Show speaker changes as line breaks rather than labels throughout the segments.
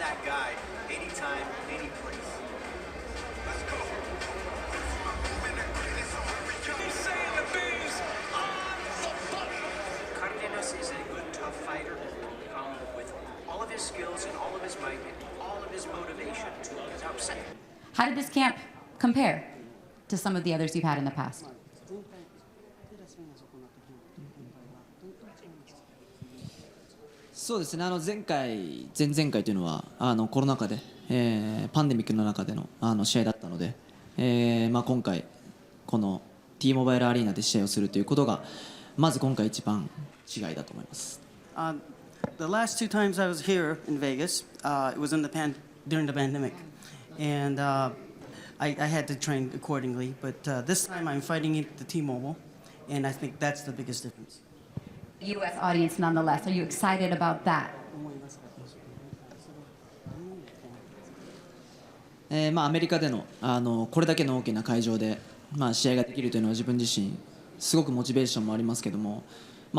that guy anytime, any place. Cardenas is a good, tough fighter with all of his skills and all of his might and all of his motivation to upset.
How did this camp compare to some of the others you've had in the past?
そうですね、前回、前々回というのはコロナ禍で、パンデミックの中での、試合だったので、今回、この T モバイルアリーナで試合をするということが、まず今回一番違いだと思います。
The last two times I was here in Vegas, it was during the pandemic, and I had to train accordingly. But this time I'm fighting at the T-Mobile, and I think that's the biggest difference.
U.S. audience, nonetheless, are you excited about that?
アメリカでの、これだけの大きな会場で、試合ができるというのは自分自身すごくモチベーションもありますけども、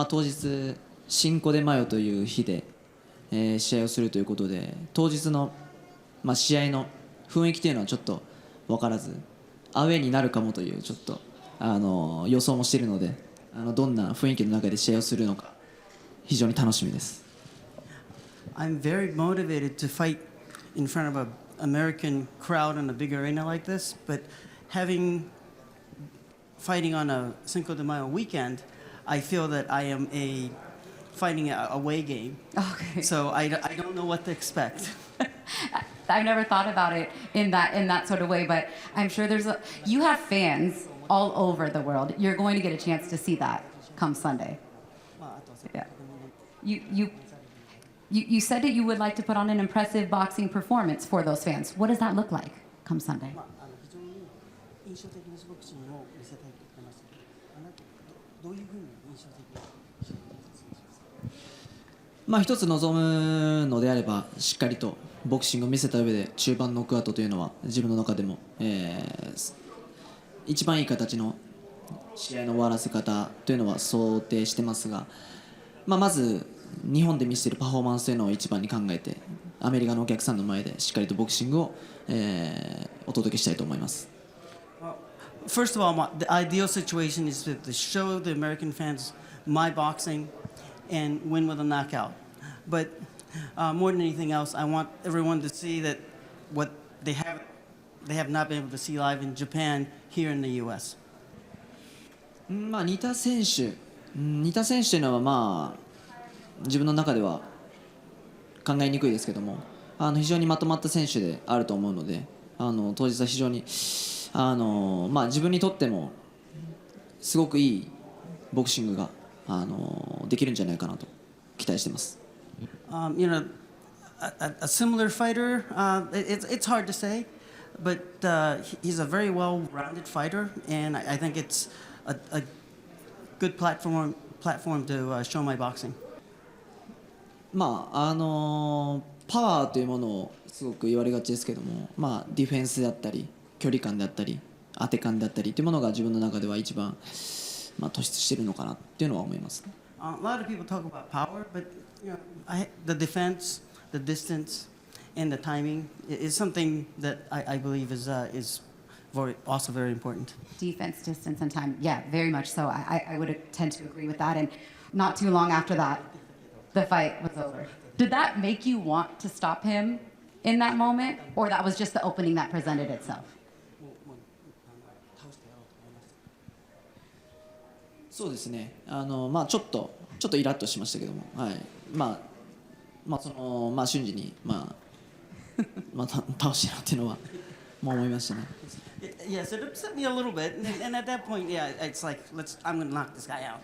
当日シンコデマヨという日で、試合をするということで当日の、試合の雰囲気というのはちょっと分からずアウェーになるかもというちょっと予想もしているのでどんな雰囲気の中で試合をするのか非常に楽しみです。
I'm very motivated to fight in front of an American crowd in a big arena like this, but fighting on a Cinco de Mayo weekend, I feel that I am fighting a away game.
Okay.
So I don't know what to expect.
I've never thought about it in that sort of way, but I'm sure you have fans all over the world. You're going to get a chance to see that come Sunday. Yeah. You said that you would like to put on an impressive boxing performance for those fans. What does that look like come Sunday?
一つ望むのであればしっかりとボクシングを見せた上で中盤ノックアウトというのは自分の中でも、一番いい形の試合の終わらせ方というのは想定してますが、まず日本で見せているパフォーマンスというのを一番に考えてアメリカのお客さんの前でしっかりとボクシングを、お届けしたいと思います。
First of all, the ideal situation is to show the American fans my boxing and win with a knockout. But more than anything else, I want everyone to see that what they have not been able to see live in Japan here in the U.S.
似た選手というのは自分の中では考えにくいですけども非常にまとまった選手であると思うので当日は非常に自分にとってもすごくいいボクシングができるんじゃないかなと期待しています。
You know, a similar fighter, it's hard to say, but he's a very well-rounded fighter, and I think it's a good platform to show my boxing.
パワーというものをすごく言われがちですけども、ディフェンスだったり距離感だったり当て感だったりというものが自分の中では一番突出しているのかなっていうのは思います。
A lot of people talk about power, but you know, the defense, the distance, and the timing is something that I believe is also very important.
Defense, distance, and time. Yeah, very much so. I would tend to agree with that. And not too long after that, the fight was over. Did that make you want to stop him in that moment, or that was just the opening that presented itself?
そうですね。ちょっとイラッとしましたけども、はい。瞬時に倒してやろうっていうのは思いましたね。
Yes, it upset me a little bit, and at that point, yeah, it's like I'm going to knock this guy out.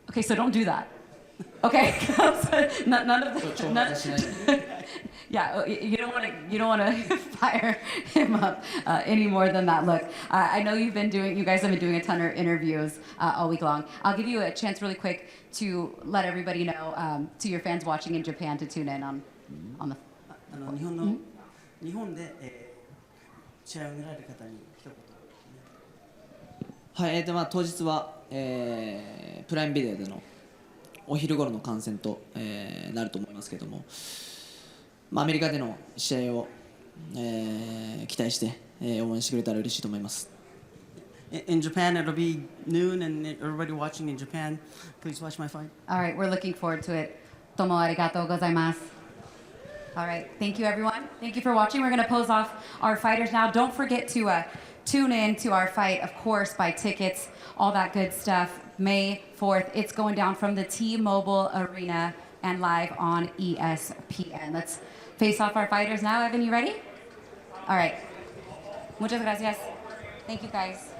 Okay, so don't do that. Okay, none of the. Yeah, you don't want to fire him up any more than that. Look, I know you guys have been doing a ton of interviews all week long. I'll give you a chance really quick to let everybody know, to your fans watching in Japan, to tune in on the.
日本で試合を見られる方に一言。
はい、当日は、プライムビデオでのお昼頃の観戦と、なると思いますけども、アメリカでの試合を、期待して、応援してくれたら嬉しいと思います。
In Japan, it'll be noon, and everybody watching in Japan, please watch my fight.
All right, we're looking forward to it. どうもありがとうございます。All right, thank you everyone. Thank you for watching. We're going to pose off our fighters now. Don't forget to tune in to our fight, of course, buy tickets, all that good stuff. May 4th, it's going down from the T-Mobile Arena and live on ESPN. Let's face off our fighters now. Evan, you ready? All right. Muchas gracias. Thank you, guys.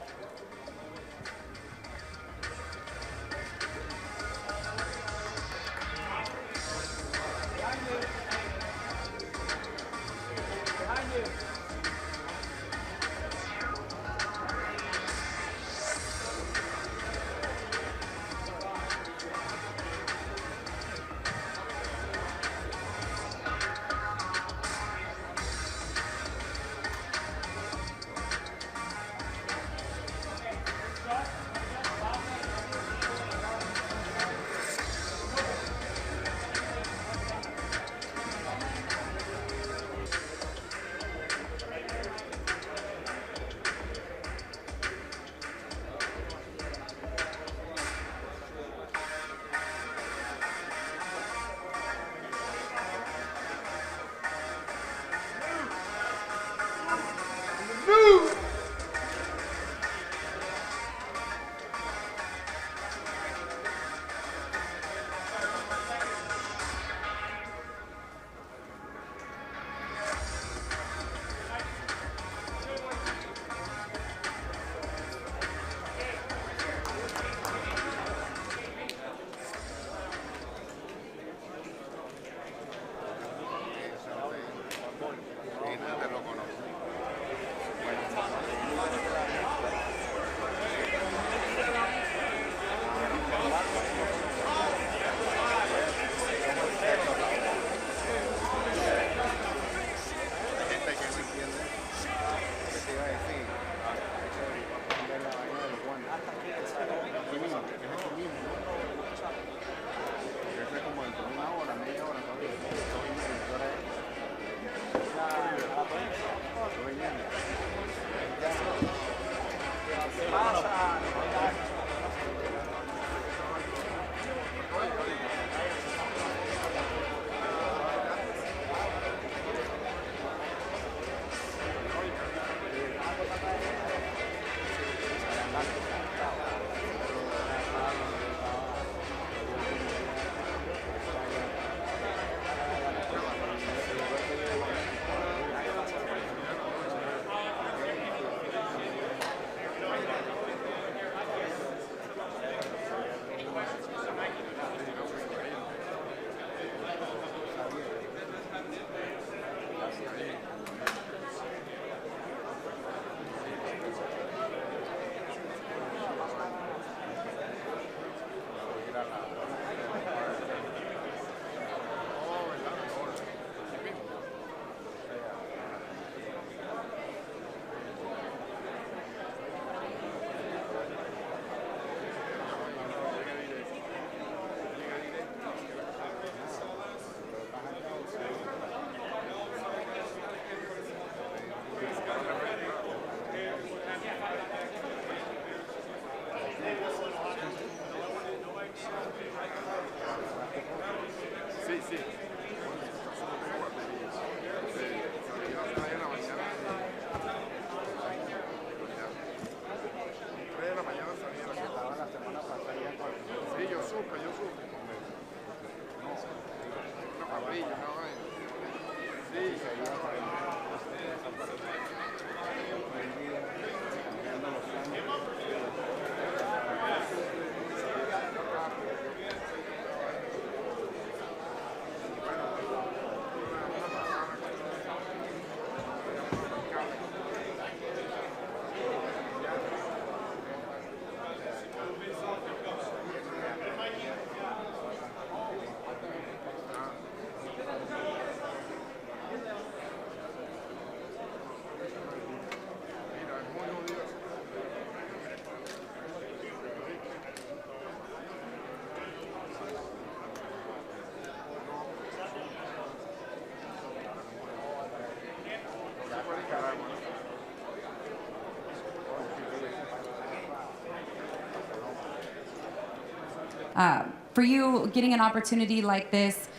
For you, getting an opportunity like this,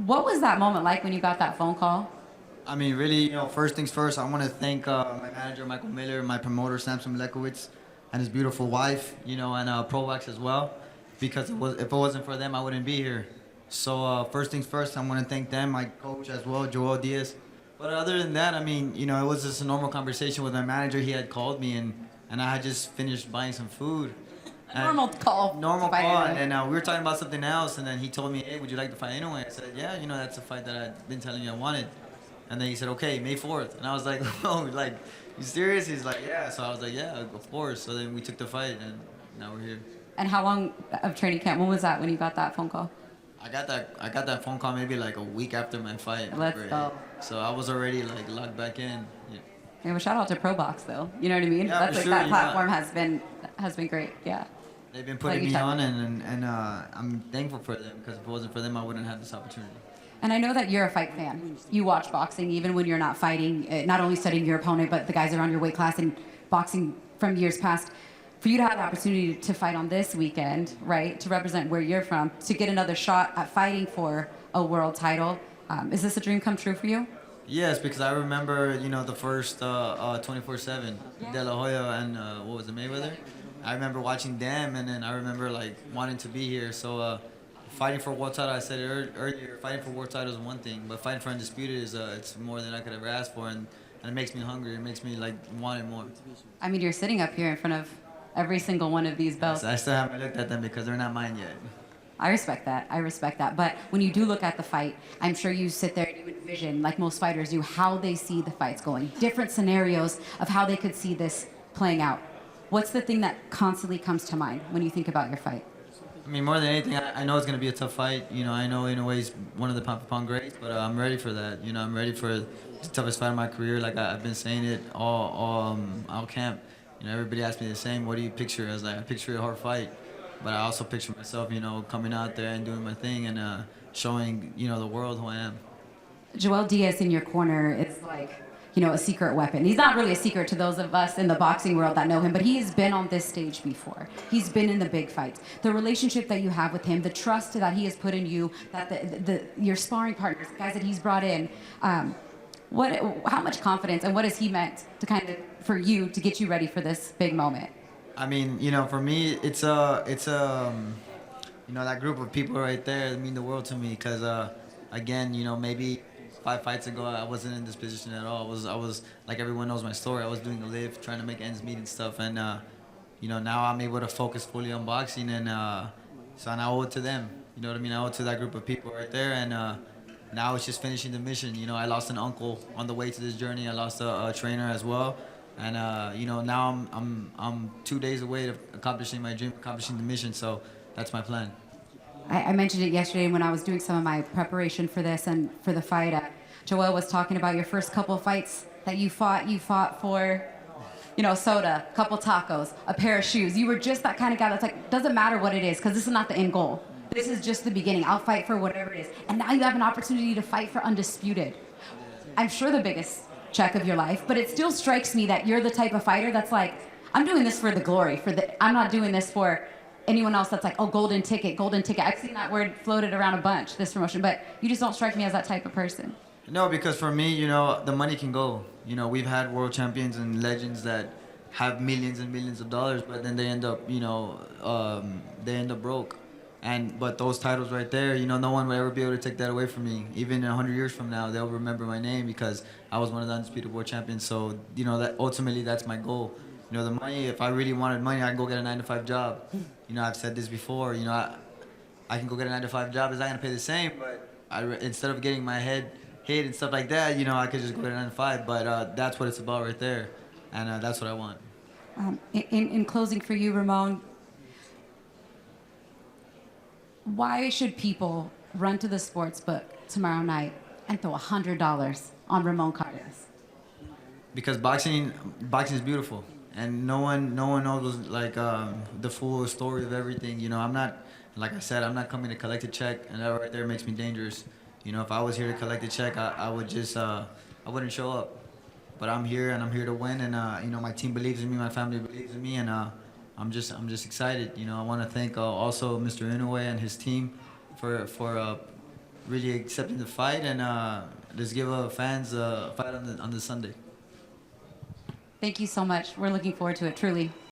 what was that moment like when you got that phone call?
I mean, really, first things first, I want to thank my manager, Michael Miller, my promoter, Samson Milekowicz, and his beautiful wife, and Provax as well, because if it wasn't for them, I wouldn't be here. So first things first, I want to thank them, my coach as well, Joel Diaz. But other than that, I mean, it was just a normal conversation with my manager. He had called me, and I had just finished buying some food.
Normal call.
Normal call, and we were talking about something else, and then he told me, hey, would you like to fight anyway? I said, yeah, that's a fight that I've been telling you I wanted. And then he said, okay, May 4th. And I was like, oh, like, you serious? He's like, yeah. So I was like, yeah, of course. So then we took the fight, and now we're here.
And how long of training camp? When was that when you got that phone call?
I got that phone call maybe like a week after my fight.
Let's go.
So I was already like locked back in. Yeah.
Yeah, well, shout out to ProBox though. You know what I mean?
Yeah,
That's
for
like,
sure,
that platform has been great. Yeah.
They've been putting me on, and I'm thankful for them, because if it wasn't for them, I wouldn't have this opportunity.
And I know that you're a fight fan. You watch boxing even when you're not fighting, not only studying your opponent, but the guys around your weight class and boxing from years past. For you to have the opportunity to fight on this weekend, right, to represent where you're from, to get another shot at fighting for a world title, is this a dream come true for you?
Yes, because I remember, the first 24/7, De La Hoya and what was it, Mayweather? I remember watching them, and then I remember like wanting to be here. So fighting for world title, I said it earlier, fighting for world title is one thing, but fighting for undisputed is it's more than I could ever ask for, and it makes me hungry. It makes me like want it more.
I mean, you're sitting up here in front of every single one of these belts.
I still haven't looked at them because they're not mine yet.
I respect that. I respect that. But when you do look at the fight, I'm sure you sit there and you envision, like most fighters do, how they see the fights going. Different scenarios of how they could see this playing out. What's the thing that constantly comes to mind when you think about your fight?
I mean, more than anything, I know it's going to be a tough fight. I know in a way he's one of the pound-for-pound greats, but I'm ready for that. I'm ready for the toughest fight of my career. Like I've been saying it all camp. Everybody asks me the same. What do you picture? I was like, I picture a hard fight, but I also picture myself, coming out there and doing my thing and showing, the world who I am.
Joel Diaz in your corner is like, a secret weapon. He's not really a secret to those of us in the boxing world that know him, but he's been on this stage before. He's been in the big fights. The relationship that you have with him, the trust that he has put in you, that your sparring partners, the guys that he's brought in, how much confidence and what has he meant to for you to get you ready for this big moment?
I mean, for me, it's that group of people right there mean the world to me, because again, maybe 5 fights ago, I wasn't in this position at all. I was like, everyone knows my story. I was doing a live, trying to make ends meet and stuff. And, now I'm able to focus fully on boxing. And so I owe it to them. You know what I mean? I owe it to that group of people right there. And now it's just finishing the mission. I lost an uncle on the way to this journey. I lost a trainer as well. And, now I'm 2 days away to accomplishing my dream, accomplishing the mission. So that's my plan.
I mentioned it yesterday when I was doing some of my preparation for this and for the fight. Joel was talking about your first couple of fights that you fought. You fought for, soda, a couple tacos, a pair of shoes. You were just that kind of guy that's like, doesn't matter what it is, because this is not the end goal. This is just the beginning. I'll fight for whatever it is. And now you have an opportunity to fight for undisputed. I'm sure the biggest check of your life, but it still strikes me that you're the type of fighter that's like, I'm doing this for the glory, I'm not doing this for anyone else that's like, oh, golden ticket. I've seen that word floated around a bunch, this promotion, but you just don't strike me as that type of person.
No, because for me, the money can go. We've had world champions and legends that have millions and millions of dollars, but then they end up, broke. But those titles right there, no one will ever be able to take that away from me. Even 100 years from now, they'll remember my name because I was one of the undisputed world champions. So, that ultimately that's my goal. The money, if I really wanted money, I can go get a 9-to-5 job. I've said this before, I can go get a 9-to-5 job. It's not going to pay the same, but instead of getting my head hit and stuff like that, I could just go get a 9-to-5. But that's what it's about right there, and that's what I want.
In closing for you, Ramon, why should people run to the sports book tomorrow night and throw $100 on Ramon Cardenas?
Because boxing is beautiful. And no one knows like the full story of everything. I'm not, like I said, I'm not coming to collect a check, and that right there makes me dangerous. If I was here to collect a check, I would just I wouldn't show up. But I'm here, and I'm here to win, and my team believes in me, my family believes in me, and I'm just excited. You know, I want to thank also Mr. Inoue and his team for really accepting the fight and just give fans a fight on the Sunday.
Thank you so much. We're looking forward to it, truly.